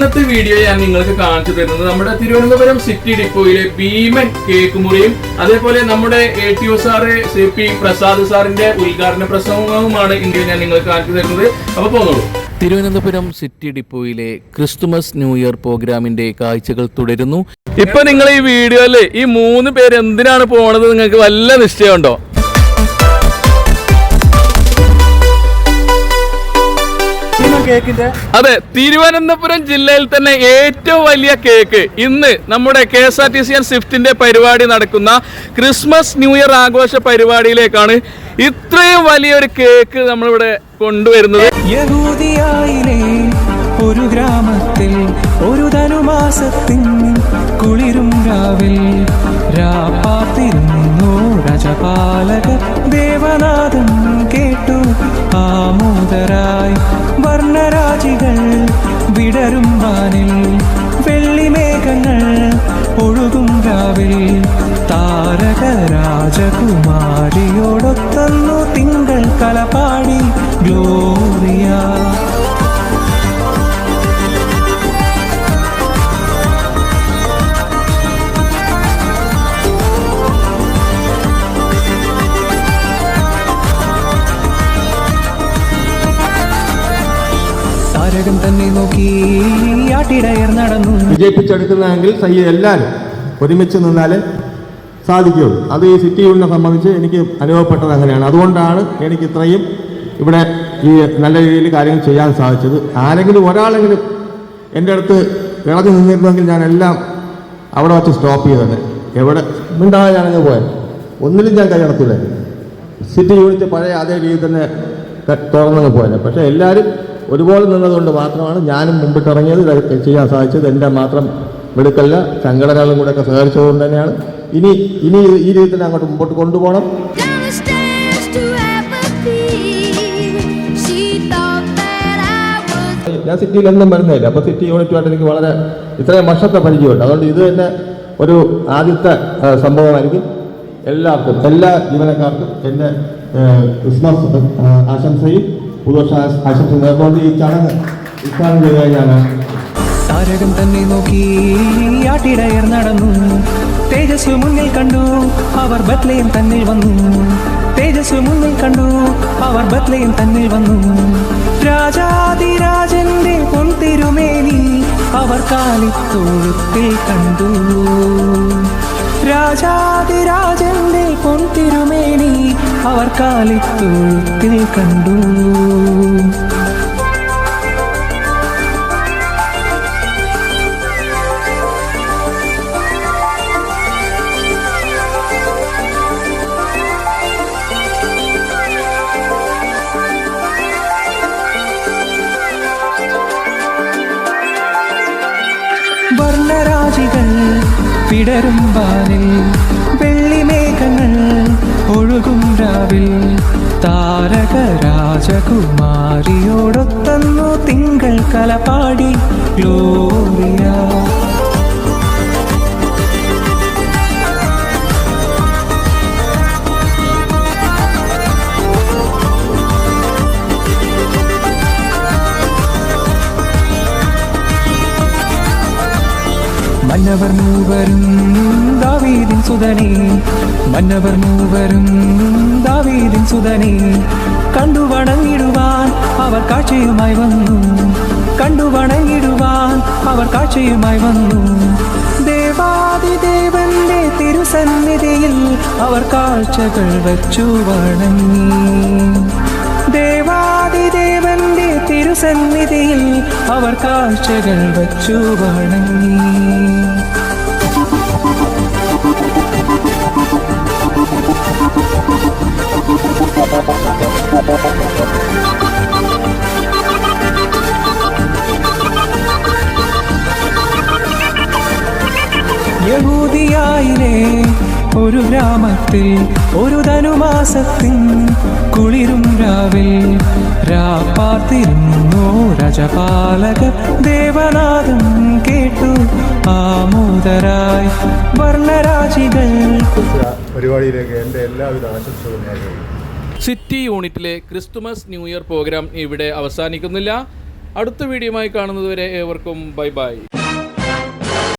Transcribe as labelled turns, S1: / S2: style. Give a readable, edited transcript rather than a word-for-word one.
S1: ഇന്നത്തെ വീഡിയോ ഞാൻ നിങ്ങൾക്ക് കാണിച്ചു തരുന്നത് നമ്മുടെ തിരുവനന്തപുരം സിറ്റി ഡിപ്പോയിലെ ഭീമൻ കേക്ക് മുറിയും അതേപോലെ നമ്മുടെ ATO സാറ് CP പ്രസാദ് സാറിന്റെ ഉദ്ഘാടന പ്രസംഗവുമാണ് ഇന്ന് ഞാൻ നിങ്ങൾക്ക് കാണിച്ചു തരുന്നത്. അപ്പൊ പോന്നോളൂ. തിരുവനന്തപുരം സിറ്റി ഡിപ്പോയിലെ ക്രിസ്തുമസ് ന്യൂ ഇയർ പ്രോഗ്രാമിന്റെ കാഴ്ചകൾ തുടരുന്നു. ഇപ്പൊ നിങ്ങൾ ഈ വീഡിയോയില് ഈ 3 പേര് എന്തിനാണ് പോണത് നിങ്ങൾക്ക് വല്ല നിശ്ചയമുണ്ടോ? അതെ, തിരുവനന്തപുരം ജില്ലയിൽ തന്നെ ഏറ്റവും വലിയ കേക്ക് ഇന്ന് നമ്മുടെ KSRTC സ്വിഫ്റ്റിന്റെ പരിപാടി നടക്കുന്ന ക്രിസ്മസ് ന്യൂ ഇയർ ആഘോഷ പരിപാടിയിലേക്കാണ് ഇത്രയും വലിയൊരു കേക്ക് നമ്മളിവിടെ കൊണ്ടുവരുന്നത്.
S2: യഹൂദിയായിലെ ഒരു ഗ്രാമത്തിൽ ഒരു ധനുമാസത്തിൻ കുളിരും രാവിൽ രാപ്പാത്തിരുന്നു രാജപാലകർ ദേവനാഥം കേട്ടു ആമോദരായി വർണ്ണരാജികൾ വിടരും വാനിൽ വെള്ളിമേഘങ്ങൾ ഒഴുകും രാവിൽ താരക രാജകുമാരിയോടൊത്തന്നു തിങ്കൾ കലപാടി ഗ്ലോറിയ. താരകം തന്നെ നോക്കി ആട്ടിടയർ നടന്നു.
S3: വിജയിപ്പിച്ചെടുക്കുന്നതെങ്കിൽ എല്ലാവരും ഒരുമിച്ച് നിന്നാലേ സാധിക്കുകയുള്ളൂ. അത് ഈ സിറ്റി യൂണിയനെ സംബന്ധിച്ച് എനിക്ക് അനുഭവപ്പെട്ടത് അങ്ങനെയാണ്. അതുകൊണ്ടാണ് എനിക്ക് ഇത്രയും ഇവിടെ ഈ നല്ല രീതിയിൽ കാര്യങ്ങൾ ചെയ്യാൻ സാധിച്ചത്. ആരെങ്കിലും ഒരാളെങ്കിലും എൻ്റെ അടുത്ത് ഇളഞ്ഞു നിന്നിരുന്നെങ്കിൽ ഞാനെല്ലാം അവിടെ വച്ച് സ്റ്റോപ്പ് ചെയ്തത്. എവിടെ മിണ്ടാതെ ഞാനങ്ങ് പോയത് ഒന്നിലും ഞാൻ കൈയടത്തില്ല. സിറ്റി യൂണിറ്റ് പഴയ അതേ രീതി തന്നെ തുറന്നങ്ങ് പോയത്. പക്ഷേ എല്ലാവരും ഒരുപോലെ നിന്നതുകൊണ്ട് മാത്രമാണ് ഞാനും മുമ്പിട്ടിറങ്ങിയത് ചെയ്യാൻ സാധിച്ചത്. എൻ്റെ മാത്രം വെടുക്കല്ല, സംഘടനകളും കൂടെയൊക്കെ സഹകരിച്ചതുകൊണ്ട് തന്നെയാണ്. ഇനി ഈ രീതിയിൽ തന്നെ അങ്ങോട്ട് മുമ്പോട്ട് കൊണ്ടുപോകണം. ഞാൻ സിറ്റിയിൽ എന്നും വരുന്നില്ല. അപ്പോൾ സിറ്റി യൂണിറ്റുമായിട്ട് എനിക്ക് വളരെ ഇത്രയും വർഷത്തെ പരിചയമുണ്ട്. അതുകൊണ്ട് ഇത് തന്നെ ഒരു ആദ്യത്തെ സംഭവമായിരിക്കും. എല്ലാവർക്കും, എല്ലാ ജീവനക്കാർക്കും എൻ്റെ ക്രിസ്മസ് ആശംസയും പുതുവർഷ ആശംസ നേർന്നുകൊണ്ട് ഈ ചടങ്ങ് ഉദ്ഘാടനം ചെയ്ത് കഴിഞ്ഞാണ്.
S2: താരകം തന്നെ നോക്കി ആട്ടിടയർ നടന്നു. തേജസ് മുന്നിൽ കണ്ടു അവർ ബത്ലഹേം തന്നിൽ വന്നു. തേജസ് മുന്നിൽ കണ്ടു അവർ ബത്ലഹേം തന്നിൽ വന്നു. രാജാതിരാജന്റെ പൊൻതിരുമേനി അവർ കാലിത്തൊഴുത്തിൽ കണ്ടു. രാജാതിരാജന്റെ പൊൻതിരുമേനി അവർ കാലിത്തൊഴുത്തിൽ കണ്ടു. വർണ്ണരാജികൾ വിടരും വാനിൽ വെള്ളിമേഘങ്ങൾ ഒഴുകും രാവിൽ താരക രാജകുമാരിയോടൊത്തന്നു തിങ്കൾ കലപാടി ഗ്ലോറിയ. മന്നവർ മൂവരും ദാവീദിൻ സുതനേ, മന്നവർ മൂവരും ദാവീദിൻ സുതനേ, കണ്ടു വണങ്ങിടുവാൻ അവർ കാഴ്ചയുമായി വന്നു. കണ്ടു വണങ്ങിടുവാൻ അവർ കാഴ്ചയുമായി വന്നു. ദേവാദിദേവന്റെ തിരുസന്നിധിയിൽ അവർ കാഴ്ചകൾ വച്ചു വണങ്ങി. ദേവാദിദേവന്റെ തിരുസന്നിധിയിൽ അവർ കാഴ്ചകൾ വച്ചു വണങ്ങി. യഹൂദിയായിലെ ഒരു ഗ്രാമത്തിൽ ഒരു ധനുമാസത്തിൻ കുളിരും രാവിൽ രാപ്പാത്തിരുന്നു രാജപാലകർ ദേവനാഥം കേട്ടു ആമോദരായി വർണ്ണരാജികൾ.
S3: പരിപാടിയിലേക്ക് എൻ്റെ എല്ലാവിധ ആശംസകളും.
S1: സിറ്റി യൂണിറ്റിലെ ക്രിസ്തുമസ് ന്യൂ ഇയർ പ്രോഗ്രാം ഇവിടെ അവസാനിക്കുന്നില്ല. അടുത്ത വീഡിയോയുമായി കാണുന്നതുവരെ ഏവർക്കും ബൈ ബൈ.